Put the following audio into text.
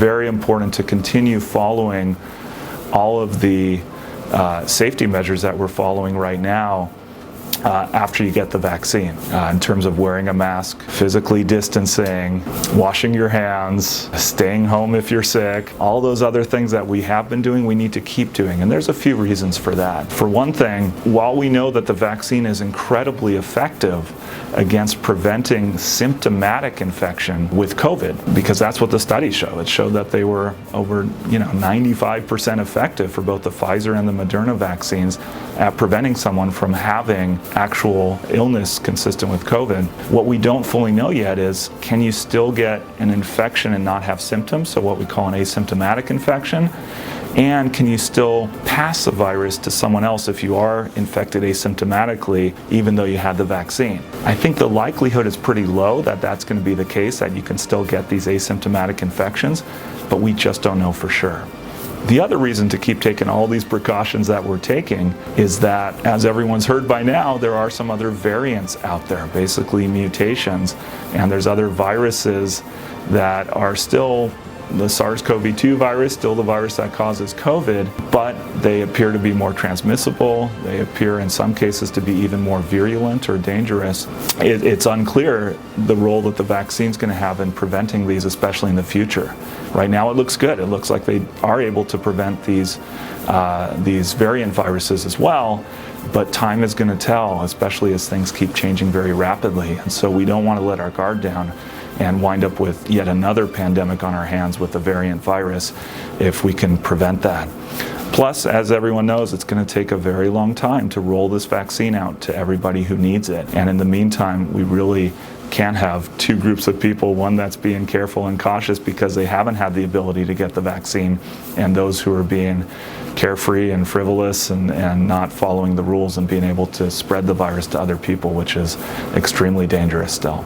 very important to continue following all of the safety measures that we're following right now after you get the vaccine, in terms of wearing a mask, physically distancing, washing your hands, staying home if you're sick. All those other things that we have been doing, we need to keep doing, and there's a few reasons for that. For one thing, while we know that the vaccine is incredibly effective against preventing symptomatic infection with COVID, because that's what the studies show. It showed that they were over 95% effective for both the Pfizer and the Moderna vaccines at preventing someone from having actual illness consistent with COVID. What we don't fully know yet is, can you still get an infection and not have symptoms, so what we call an asymptomatic infection? And can you still pass the virus to someone else if you are infected asymptomatically, even though you had the vaccine? I think the likelihood is pretty low that that's going to be the case, that you can still get these asymptomatic infections, but we just don't know for sure. The other reason to keep taking all these precautions that we're taking is that, as everyone's heard by now, there are some other variants out there, basically mutations, and there's other viruses that are still the SARS-CoV-2 virus, still the virus that causes COVID, but they appear to be more transmissible. They appear in some cases to be even more virulent or dangerous. It's unclear the role that the vaccine's going to have in preventing these, especially in the future. Right now it looks good. It looks like they are able to prevent these variant viruses as well, but time is going to tell, especially as things keep changing very rapidly. And so we don't want to let our guard down and wind up with yet another pandemic on our hands with a variant virus if we can prevent that. Plus, as everyone knows, it's going to take a very long time to roll this vaccine out to everybody who needs it. And in the meantime, we really can't have two groups of people, one that's being careful and cautious because they haven't had the ability to get the vaccine, and those who are being carefree and frivolous and not following the rules and being able to spread the virus to other people, which is extremely dangerous still.